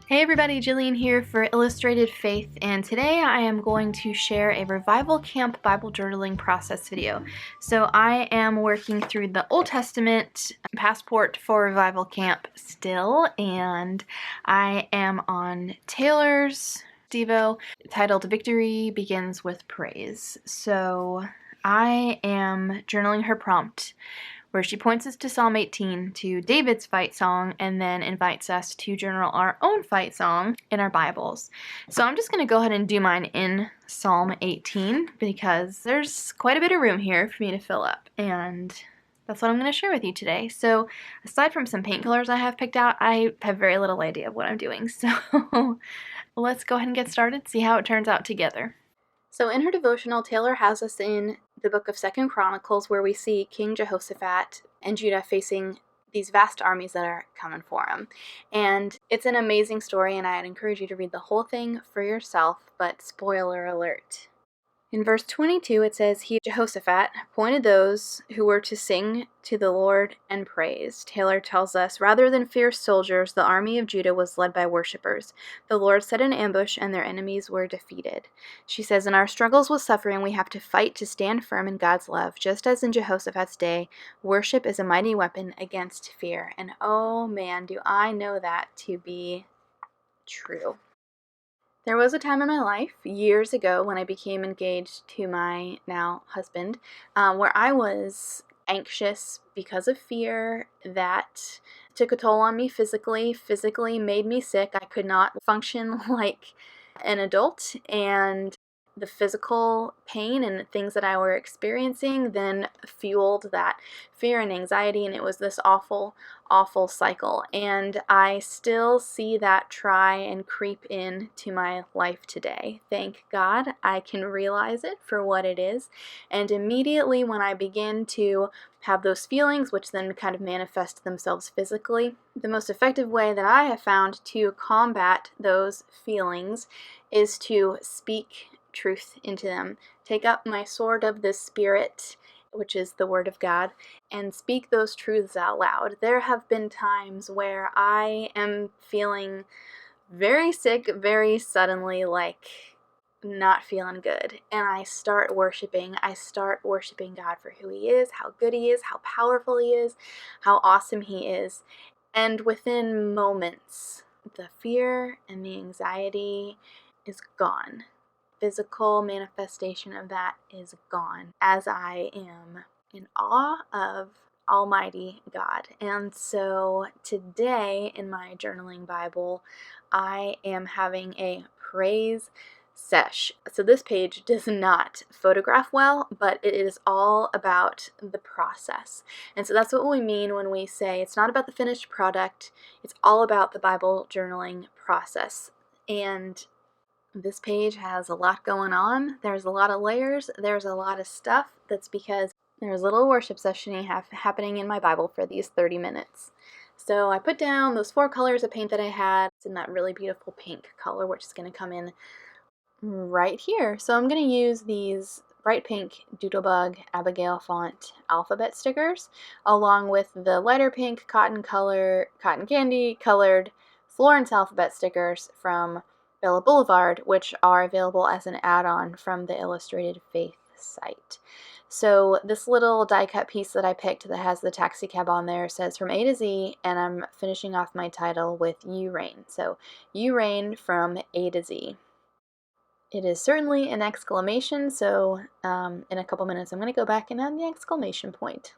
Hey everybody, Jillian here for Illustrated Faith, and today I am going to share a Revival Camp Bible journaling process video. So I am working through the Old Testament passport for Revival Camp still, and I am on Taylor's Devo titled Victory Begins with Praise. So I am journaling her prompt, where she points us to Psalm 18, to David's fight song, and then invites us to journal our own fight song in our Bibles. So I'm just going to go ahead and do mine in Psalm 18 because there's quite a bit of room here for me to fill up, and that's what I'm going to share with you today. So aside from some paint colors I have picked out, I have very little idea of what I'm doing. So let's go ahead and get started, see how it turns out together. So in her devotional, Taylor has us in the book of 2 Chronicles, where we see King Jehoshaphat and Judah facing these vast armies that are coming for him. And it's an amazing story, and I'd encourage you to read the whole thing for yourself, but spoiler alert. In verse 22, it says, He, Jehoshaphat, appointed those who were to sing to the Lord and praise. Taylor tells us, rather than fierce soldiers, the army of Judah was led by worshipers. The Lord set an ambush, and their enemies were defeated. She says, in our struggles with suffering, we have to fight to stand firm in God's love. Just as in Jehoshaphat's day, worship is a mighty weapon against fear. And oh man, do I know that to be true. There was a time in my life, years ago, when I became engaged to my now husband, where I was anxious because of fear that took a toll on me physically made me sick. I could not function like an adult, and the physical pain and things that I were experiencing then fueled that fear and anxiety, and it was this awful cycle. And I still see that try and creep into my life today. Thank God I can realize it for what it is. And immediately when I begin to have those feelings, which then kind of manifest themselves physically, the most effective way that I have found to combat those feelings is to speak truth into them. Take up my sword of the Spirit, which is the Word of God, and speak those truths out loud. There have been times where I am feeling very sick, very suddenly, like not feeling good, and I start worshiping God for who He is, how good He is, how powerful He is, how awesome He is. And within moments, the fear and the anxiety is gone. Physical manifestation of that is gone as I am in awe of Almighty God. And so today in my journaling Bible, I am having a praise sesh. So this page does not photograph well, but it is all about the process. And so that's what we mean when we say it's not about the finished product, it's all about the Bible journaling process. And this page has a lot going on. There's a lot of layers. There's a lot of stuff. That's because there's a little worship session happening in my Bible for these 30 minutes. So I put down those 4 colors of paint that I had. It's in that really beautiful pink color, which is going to come in right here. So I'm going to use these bright pink Doodlebug Abigial font alphabet stickers, along with the lighter pink cotton candy colored Florence alphabet stickers from Bella Boulevard, which are available as an add-on from the Illustrated Faith site. So this little die cut piece that I picked that has the taxi cab on there says from A to Z, and I'm finishing off my title with You Reign. So You Reign from A to Z. It is certainly an exclamation, so in a couple minutes I'm going to go back and add the exclamation point.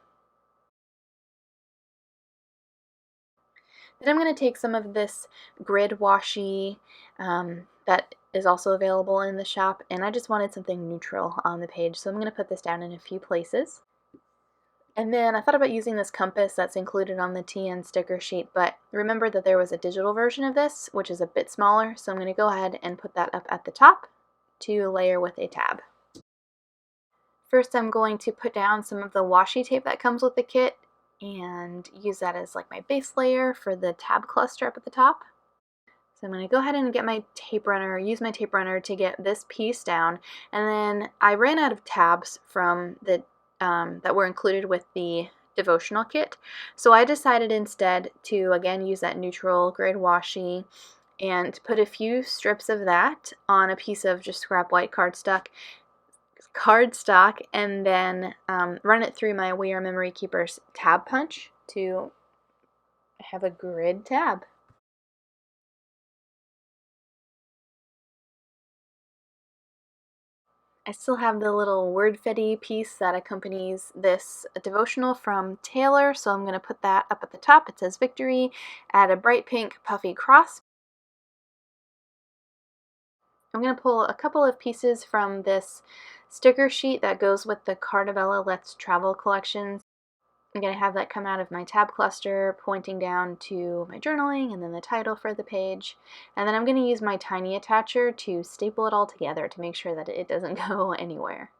Then I'm going to take some of this grid washi that is also available in the shop, and I just wanted something neutral on the page, so I'm going to put this down in a few places. And then I thought about using this compass that's included on the TN sticker sheet, but remember that there was a digital version of this, which is a bit smaller, so I'm going to go ahead and put that up at the top to layer with a tab. First, I'm going to put down some of the washi tape that comes with the kit and use that as like my base layer for the tab cluster up at the top. So I'm going to go ahead and get my tape runner, use my tape runner to get this piece down, and then I ran out of tabs from the that were included with the devotional kit, so I decided instead to again use that neutral grade washi and put a few strips of that on a piece of just scrap white cardstock, and then run it through my We Are Memory Keepers tab punch to have a grid tab. I still have the little word-fetty piece that accompanies this devotional from Taylor, so I'm going to put that up at the top. It says Victory, add a bright pink puffy cross. I'm going to pull a couple of pieces from this sticker sheet that goes with the Carta Let's Travel collections. I'm going to have that come out of my tab cluster, pointing down to my journaling and then the title for the page. And then I'm going to use my tiny attacher to staple it all together to make sure that it doesn't go anywhere.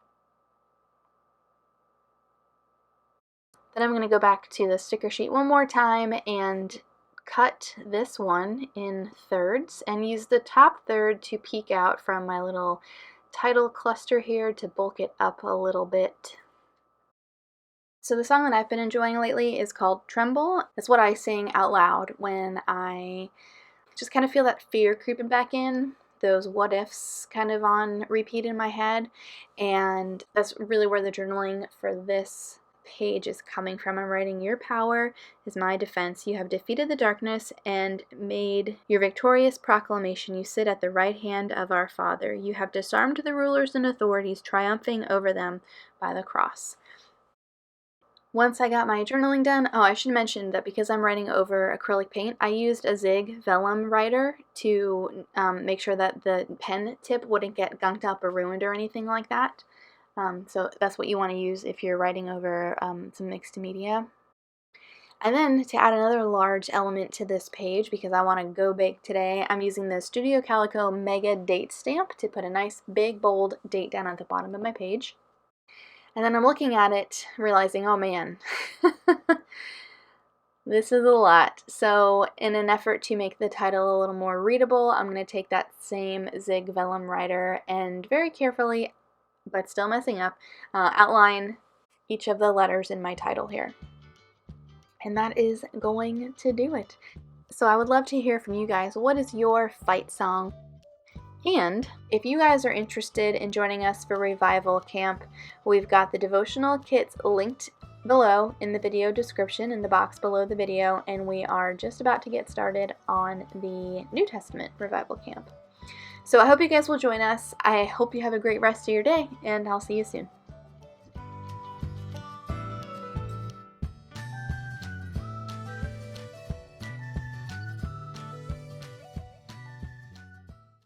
Then I'm going to go back to the sticker sheet one more time and cut this one in thirds and use the top third to peek out from my little title cluster here to bulk it up a little bit. So the song that I've been enjoying lately is called Tremble. It's what I sing out loud when I just kind of feel that fear creeping back in, those what ifs kind of on repeat in my head, and that's really where the journaling for this page is coming from. I'm writing, your power is my defense. You have defeated the darkness and made your victorious proclamation. You sit at the right hand of our Father. You have disarmed the rulers and authorities, triumphing over them by the cross. Once I got my journaling done, I should mention that because I'm writing over acrylic paint, I used a Zig vellum writer to make sure that the pen tip wouldn't get gunked up or ruined or anything like that. So that's what you want to use if you're writing over some mixed media. And then to add another large element to this page, because I want to go big today, I'm using the Studio Calico Mega Date Stamp to put a nice big bold date down at the bottom of my page. And then I'm looking at it, realizing, oh man, this is a lot. So in an effort to make the title a little more readable, I'm going to take that same Zig vellum writer and very carefully, but still messing up, outline each of the letters in my title here. And that is going to do it. So I would love to hear from you guys. What is your fight song? And if you guys are interested in joining us for Revival Camp, we've got the devotional kits linked below in the video description, in the box below the video, and we are just about to get started on the New Testament Revival Camp. So I hope you guys will join us. I hope you have a great rest of your day, and I'll see you soon.